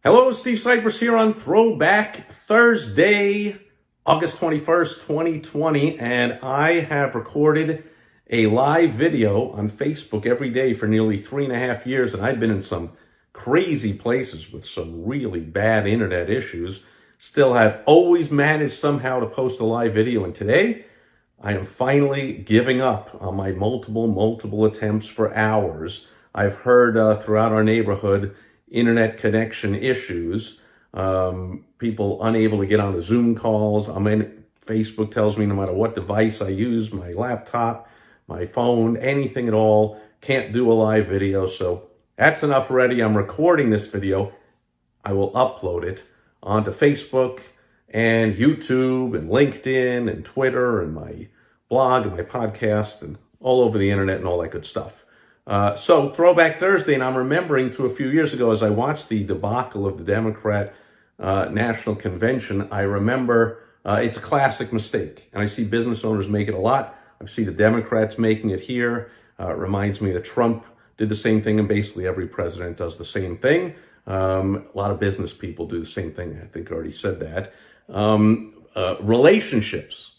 Hello, Steve Sipress here on Throwback Thursday, August 21st, 2020, and I have recorded a live video on Facebook every day for nearly 3.5 years, and I've been in some crazy places with some really bad internet issues. Still have always managed somehow to post a live video, and today I am finally giving up on my multiple attempts for hours. I've heard throughout our neighborhood internet connection issues, people unable to get on the Zoom calls. Facebook tells me no matter what device I use, my laptop, my phone, anything at all, can't do a live video. So that's enough already. I'm recording this video. I will upload it onto Facebook and YouTube and LinkedIn and Twitter and my blog and my podcast and all over the internet and all that good stuff. So Throwback Thursday, and I'm remembering to a few years ago as I watched the debacle of the Democrat National Convention, I remember it's a classic mistake, and I see business owners make it a lot. I see the Democrats making it here. It reminds me that Trump did the same thing, and basically every president does the same thing. A lot of business people do the same thing. I think I already said that. Relationships.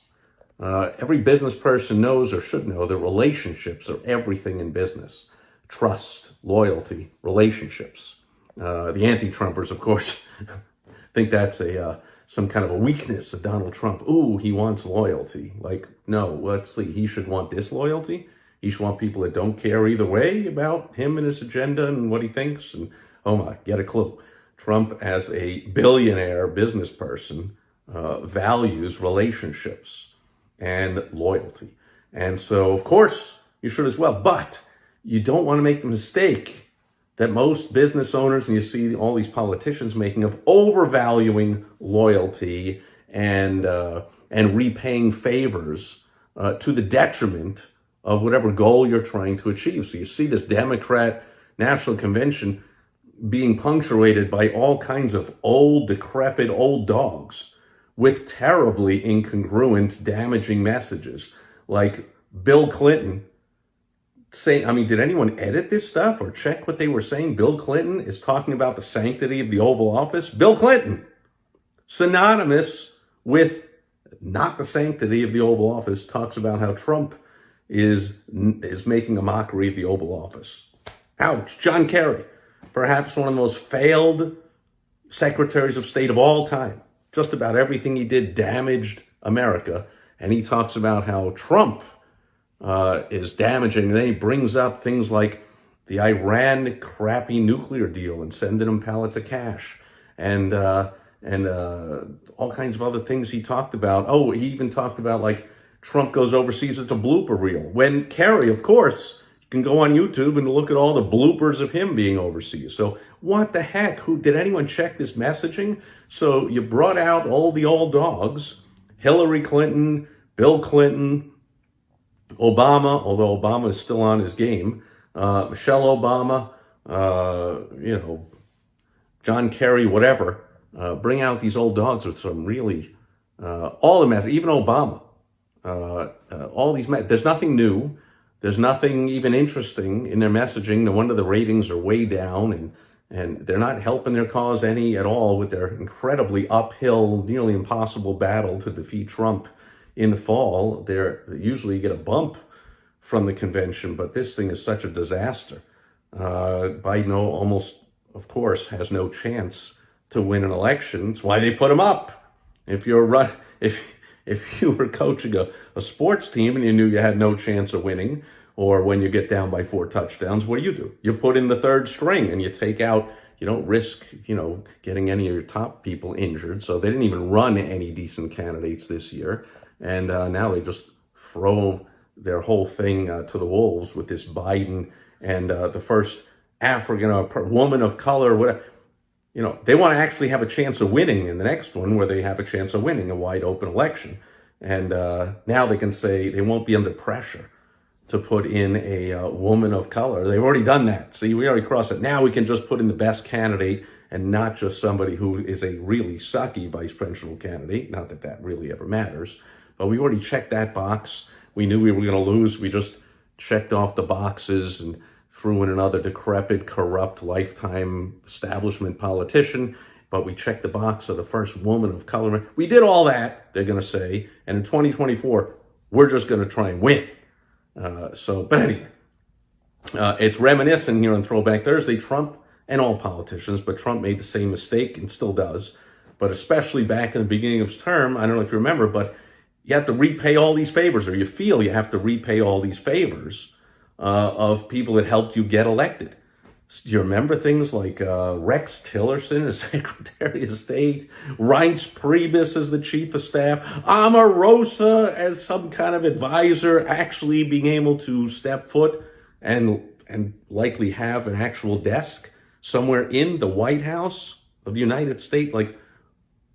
Every business person knows or should know that relationships are everything in business. Trust, loyalty, relationships. The anti-Trumpers, of course, think that's some kind of a weakness of Donald Trump. Ooh, he wants loyalty. Like, no, let's see. He should want disloyalty. He should want people that don't care either way about him and his agenda and what he thinks. And oh my, get a clue. Trump, as a billionaire business person, values relationships and loyalty. And so, of course, you should as well. But you don't want to make the mistake that most business owners, and you see all these politicians making, of overvaluing loyalty and repaying favors to the detriment of whatever goal you're trying to achieve. So you see this Democrat National Convention being punctuated by all kinds of old, decrepit old dogs with terribly incongruent, damaging messages. Like Bill Clinton saying, did anyone edit this stuff or check what they were saying? Bill Clinton is talking about the sanctity of the Oval Office. Bill Clinton, synonymous with not the sanctity of the Oval Office, talks about how Trump is making a mockery of the Oval Office. Ouch. John Kerry, perhaps one of the most failed secretaries of state of all time. Just about everything he did damaged America. And he talks about how Trump is damaging. And then he brings up things like the Iran crappy nuclear deal and sending them pallets of cash. And all kinds of other things he talked about. Oh, he even talked about like Trump goes overseas, it's a blooper reel. When Kerry, of course, you can go on YouTube and look at all the bloopers of him being overseas. So what the heck? Did anyone check this messaging? So you brought out all the old dogs, Hillary Clinton, Bill Clinton, Obama, although Obama is still on his game, Michelle Obama, John Kerry, whatever. Bring out these old dogs with some really, all the messages, even Obama, all these, there's nothing new. There's nothing even interesting in their messaging. No wonder the ratings are way down, and they're not helping their cause any at all with their incredibly uphill, nearly impossible battle to defeat Trump in the fall. They usually get a bump from the convention, but this thing is such a disaster. Biden almost, of course, has no chance to win an election. That's why they put him up. If you were coaching a sports team and you knew you had no chance of winning, or when you get down by 4 touchdowns, what do? You put in the third string and you take out, you don't risk, getting any of your top people injured. So they didn't even run any decent candidates this year. And now they just throw their whole thing to the wolves with this Biden and the first African woman of color, whatever. They want to actually have a chance of winning in the next one, where they have a chance of winning a wide open election. And now they can say they won't be under pressure to put in a woman of color. They've already done that. See, we already crossed it. Now we can just put in the best candidate and not just somebody who is a really sucky vice presidential candidate. Not that that really ever matters, but we already checked that box. We knew we were going to lose. We just checked off the boxes and threw in another decrepit, corrupt, lifetime establishment politician, but we checked the box of the first woman of color. We did all that, they're going to say, and in 2024, we're just going to try and win. But anyway, it's reminiscent here on Throwback Thursday. Trump and all politicians, but Trump made the same mistake and still does. But especially back in the beginning of his term, I don't know if you remember, but you have to repay all these favors, or you feel you have to repay all these favors of people that helped you get elected. Do you remember things like Rex Tillerson as Secretary of State, Reince Priebus as the Chief of Staff, Omarosa as some kind of advisor, actually being able to step foot and likely have an actual desk somewhere in the White House of the United States? Like,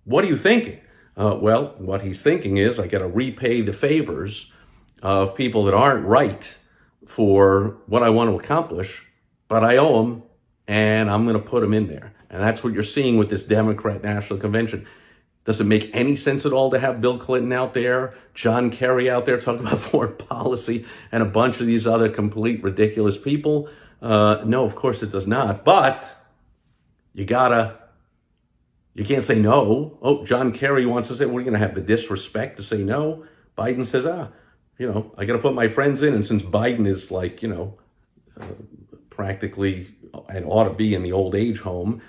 what are you thinking? Well, what he's thinking is, I got to repay the favors of people that aren't right for what I want to accomplish, but I owe them, and I'm going to put them in there. And that's what you're seeing with this Democrat National Convention. Does it make any sense at all to have Bill Clinton out there, John Kerry out there talking about foreign policy, and a bunch of these other complete ridiculous people? No, of course it does not. But you can't say no. Oh, John Kerry wants to say, we're going to have the disrespect to say no. Biden says, I got to put my friends in. And since Biden is like, practically and ought to be in the old age home,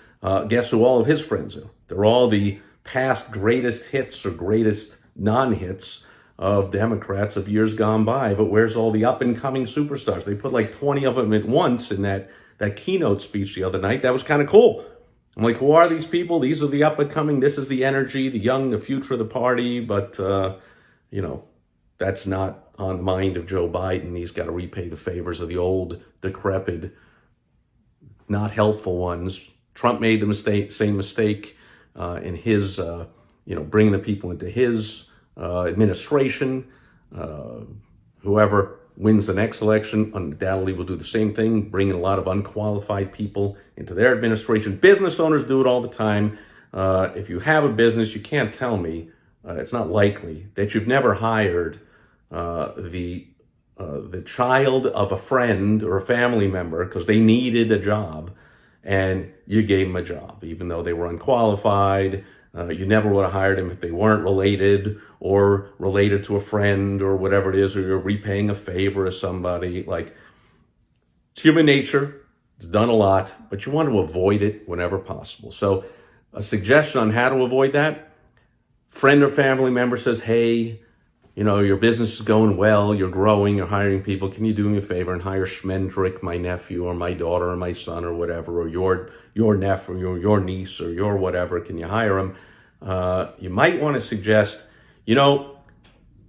guess who all of his friends are? They're all the past greatest hits or greatest non-hits of Democrats of years gone by. But where's all the up-and-coming superstars? They put like 20 of them at once in that keynote speech the other night. That was kind of cool. I'm like, who are these people? These are the up-and-coming. This is the energy, the young, the future of the party. But, that's not on the mind of Joe Biden. He's got to repay the favors of the old, decrepit, not helpful ones. Trump made the same mistake in his, bringing the people into his administration. Whoever wins the next election undoubtedly will do the same thing, bringing a lot of unqualified people into their administration. Business owners do it all the time. If you have a business, you can't tell me, it's not likely, that you've never hired the child of a friend or a family member because they needed a job, and you gave them a job, even though they were unqualified. You never would have hired them if they weren't related or related to a friend or whatever it is, or you're repaying a favor of somebody. Like, it's human nature. It's done a lot, but you want to avoid it whenever possible. So a suggestion on how to avoid that: friend or family member says, hey, your business is going well, you're growing, you're hiring people. Can you do me a favor and hire Schmendrick, my nephew, or my daughter, or my son, or whatever, or your nephew, or your niece, or your whatever? Can you hire him? You might want to suggest, don't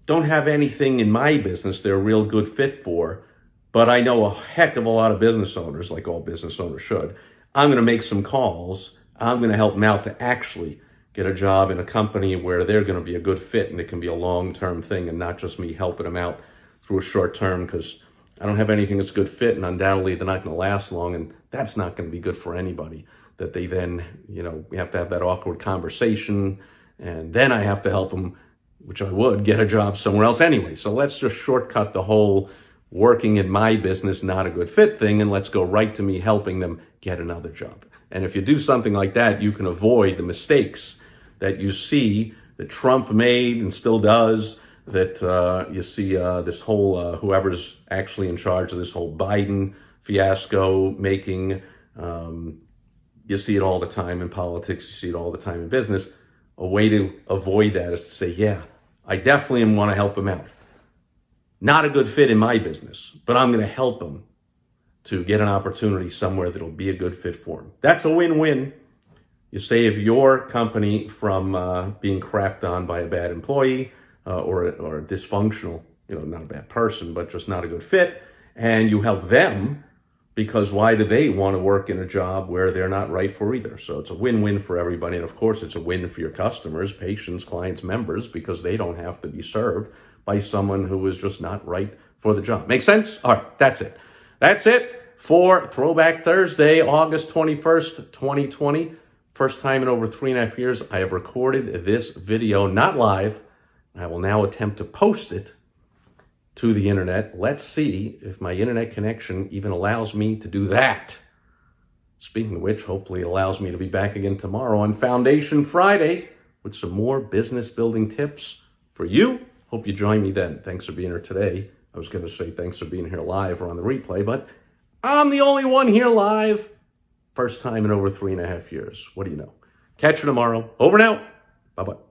have anything in my business they're a real good fit for, but I know a heck of a lot of business owners, like all business owners should. I'm going to make some calls. I'm going to help them out to actually get a job in a company where they're going to be a good fit, and it can be a long-term thing and not just me helping them out through a short term, because I don't have anything that's good fit, and undoubtedly they're not going to last long, and that's not going to be good for anybody. That they then, we have to have that awkward conversation, and then I have to help them, which I would, get a job somewhere else anyway. So let's just shortcut the whole working in my business, not a good fit thing, and let's go right to me helping them get another job. And if you do something like that, you can avoid the mistakes that you see that Trump made and still does, that you see this whole, whoever's actually in charge of this whole Biden fiasco making. You see it all the time in politics. You see it all the time in business. A way to avoid that is to say, yeah, I definitely want to help him out. Not a good fit in my business, but I'm going to help him to get an opportunity somewhere that'll be a good fit for him. That's a win-win. You save your company from being crapped on by a bad employee or a dysfunctional, not a bad person, but just not a good fit. And you help them, because why do they want to work in a job where they're not right for either? So it's a win-win for everybody. And of course, it's a win for your customers, patients, clients, members, because they don't have to be served by someone who is just not right for the job. Make sense? All right, that's it. That's it for Throwback Thursday, August 21st, 2020. First time in over 3.5 years I have recorded this video, not live. I will now attempt to post it to the internet. Let's see if my internet connection even allows me to do that. Speaking of which, hopefully it allows me to be back again tomorrow on Foundation Friday with some more business building tips for you. Hope you join me then. Thanks for being here today. I was going to say thanks for being here live or on the replay, but I'm the only one here live. First time in over 3.5 years. What do you know? Catch you tomorrow. Over and out. Bye-bye.